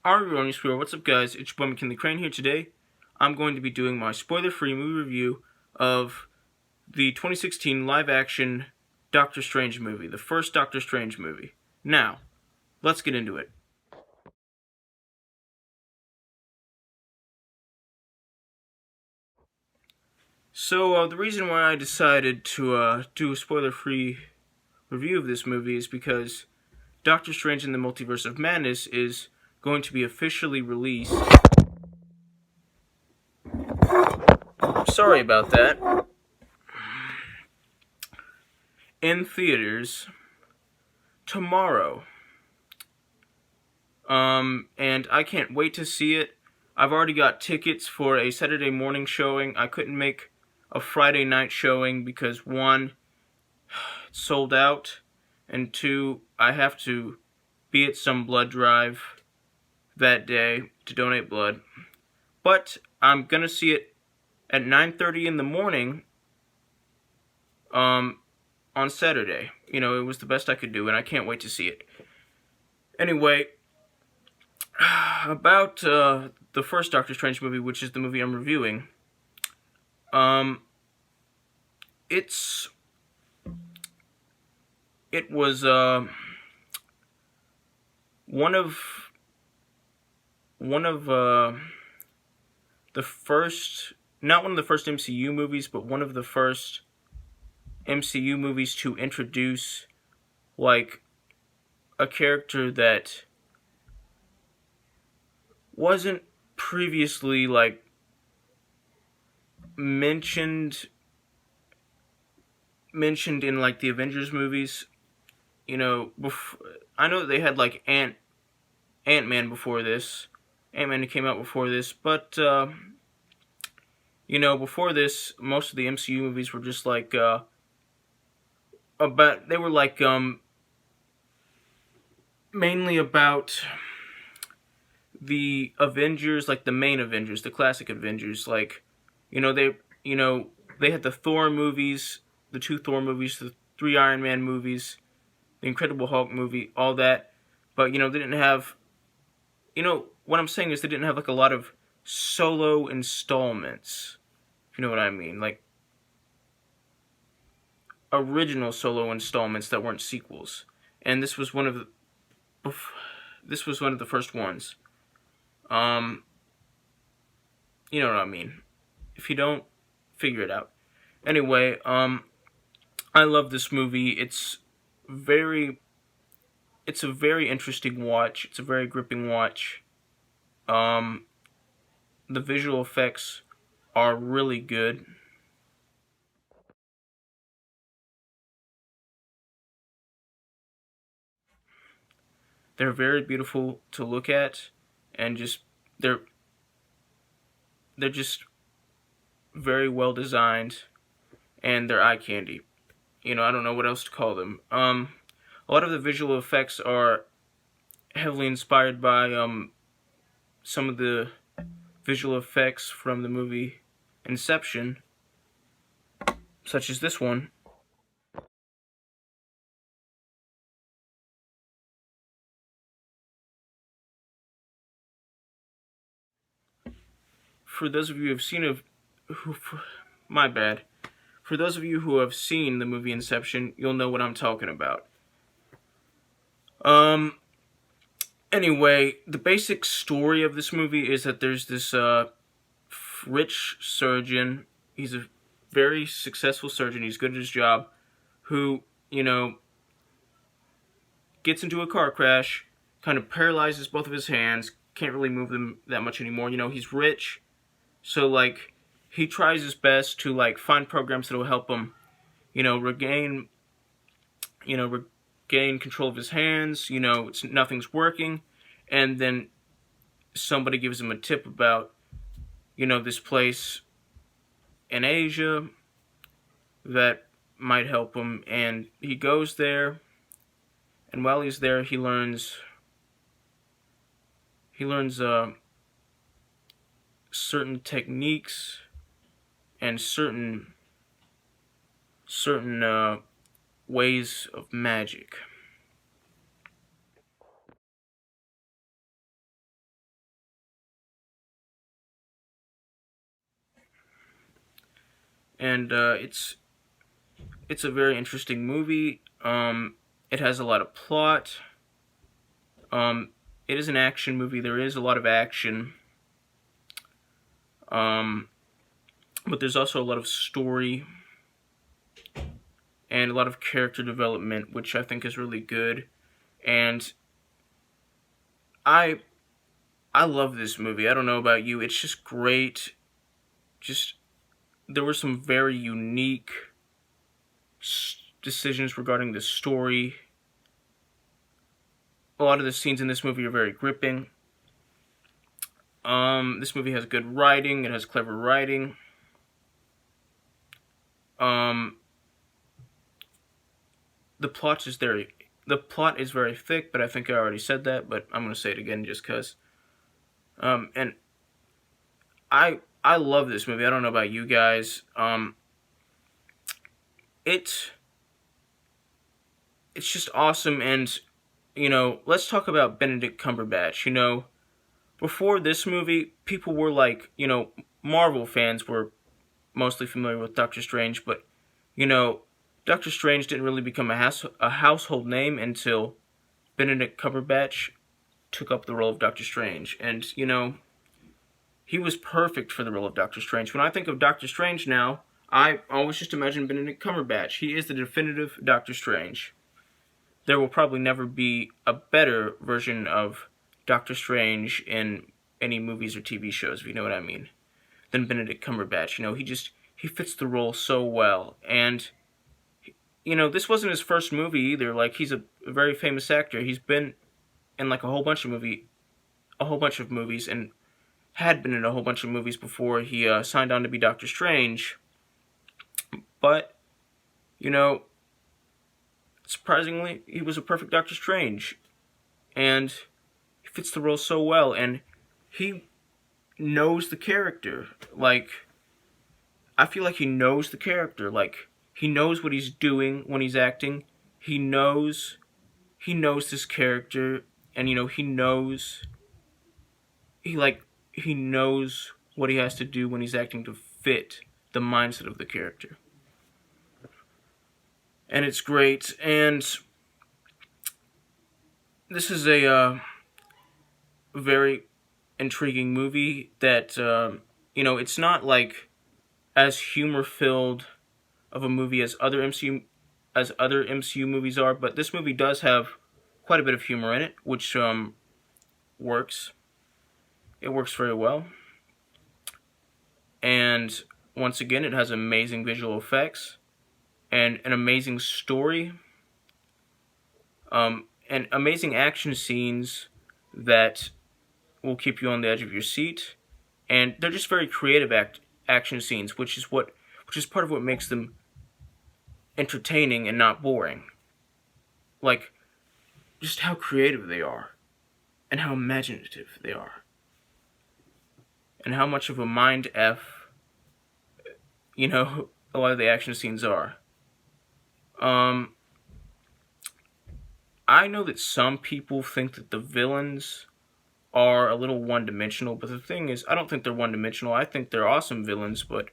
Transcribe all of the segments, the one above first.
Alright, Square, what's up guys, it's your boy McKinley Crain here. Today I'm going to be doing my spoiler-free movie review of the 2016 live-action Doctor Strange movie, the first Doctor Strange movie. Now, let's get into it. So, the reason why I decided to do a spoiler-free review of this movie is because Doctor Strange in the Multiverse of Madness is going to be officially released. Sorry about that. In theaters tomorrow. And I can't wait to see it. I've already got tickets for a Saturday morning showing. I couldn't make a Friday night showing because one, it's sold out, and two, I have to be at some blood drive that day to donate blood. But I'm gonna see it at 9:30 in the morning on Saturday. You know, it was the best I could do, and I can't wait to see it. Anyway, about the first Doctor Strange movie, which is the movie I'm reviewing, it was one of the first, not one of the first MCU movies, but one of the first MCU movies to introduce like a character that wasn't previously like mentioned in like the Avengers movies. You know, I know that they had like Ant-Man before this. Ant-Man came out before this, but you know, before this, most of the MCU movies were just like they were like mainly about the Avengers, like the main Avengers, the classic Avengers. Like, they had the Thor movies, the 2 Thor movies, the 3 Iron Man movies, the Incredible Hulk movie, all that. But, they didn't have, what I'm saying is they didn't have like a lot of solo installments, if you know what I mean. Like, original solo installments that weren't sequels. And this was one of the first ones. You know what I mean. If you don't, figure it out. Anyway, I love this movie. It's a very interesting watch. It's a very gripping watch. The visual effects are really good. They're very beautiful to look at, and they're just very well designed, and they're eye candy. I don't know what else to call them. A lot of the visual effects are heavily inspired by some of the visual effects from the movie Inception, such as this one. For those of you who have seen my bad. For those of you who have seen the movie Inception, you'll know what I'm talking about. Anyway, the basic story of this movie is that there's this rich surgeon. He's a very successful surgeon. He's good at his job. Who, gets into a car crash, kind of paralyzes both of his hands, can't really move them that much anymore. He's rich, so like he tries his best to like find programs that will help him, regain control of his hands. Nothing's working, and then somebody gives him a tip about, this place in Asia that might help him, and he goes there, and while he's there, he learns certain techniques and certain ways of magic. and it's a very interesting movie. It has a lot of plot. It is an action movie. There is a lot of action. But there's also a lot of story and a lot of character development, which I think is really good. And I I love this movie. I don't know about you. It's just great. Just there were some very unique decisions regarding the story. A lot of the scenes in this movie are very gripping. This movie has good writing. It has clever writing. The plot is very thick, but I think I already said that. But I'm gonna say it again just cause. And I love this movie. I don't know about you guys. It's just awesome, and let's talk about Benedict Cumberbatch. Before this movie, people were like, Marvel fans were mostly familiar with Doctor Strange, but Doctor Strange didn't really become a household name until Benedict Cumberbatch took up the role of Doctor Strange, and he was perfect for the role of Doctor Strange. When I think of Doctor Strange now, I always just imagine Benedict Cumberbatch. He is the definitive Doctor Strange. There will probably never be a better version of Doctor Strange in any movies or TV shows, if you know what I mean, than Benedict Cumberbatch. He fits the role so well. And, this wasn't his first movie either. Like, he's a very famous actor. He's been in, like, a whole bunch of movies, and had been in a whole bunch of movies before he signed on to be Doctor Strange. But, surprisingly, he was a perfect Doctor Strange. And he fits the role so well, and he knows the character. Like, I feel like he knows the character. Like, he knows what he's doing when he's acting. He knows this character, and he knows what he has to do when he's acting to fit the mindset of the character. And it's great. And this is a very intriguing movie that, it's not like as humor-filled of a movie as other MCU movies are, but this movie does have quite a bit of humor in it, which works. It works very well. And once again, it has amazing visual effects and an amazing story, and amazing action scenes that will keep you on the edge of your seat. And they're just very creative action scenes, which is part of what makes them entertaining and not boring. Like, just how creative they are, and how imaginative they are, and how much of a mind F, a lot of the action scenes are. I know that some people think that the villains are a little one-dimensional, but the thing is, I don't think they're one-dimensional. I think they're awesome villains, but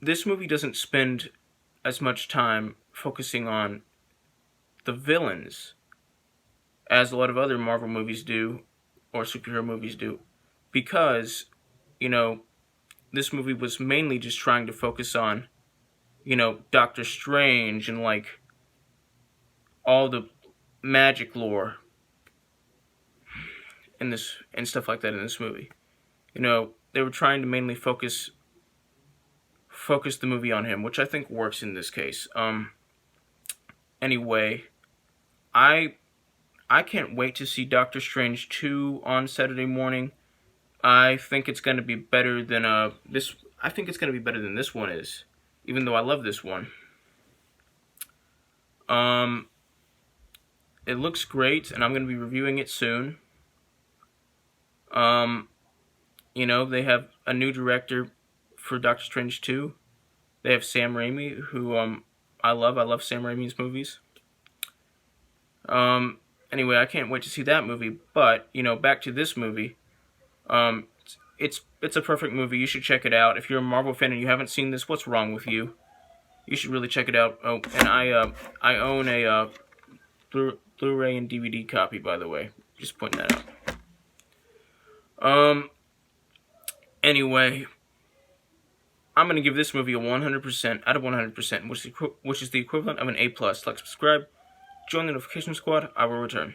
this movie doesn't spend as much time focusing on the villains as a lot of other Marvel movies do, or superhero movies do, because, this movie was mainly just trying to focus on, Doctor Strange and, like, all the magic lore in this, and stuff like that in this movie. They were trying to mainly focus the movie on him, which I think works in this case. Anyway, I can't wait to see Doctor Strange 2 on Saturday morning. I think it's going to be better than this. I think it's going to be better than this one is, even though I love this one. It looks great, and I'm going to be reviewing it soon. They have a new director for Doctor Strange 2. They have Sam Raimi, who I love. I love Sam Raimi's movies. Anyway, I can't wait to see that movie. But, back to this movie. it's a perfect movie. You should check it out. If you're a Marvel fan and you haven't seen this, what's wrong with you? You should really check it out. Oh, and I own a Blu-ray and DVD copy, by the way. Just pointing that out. Anyway, I'm gonna give this movie a 100% out of 100%, which is the equivalent of an A+. Like, subscribe, join the notification squad. I will return.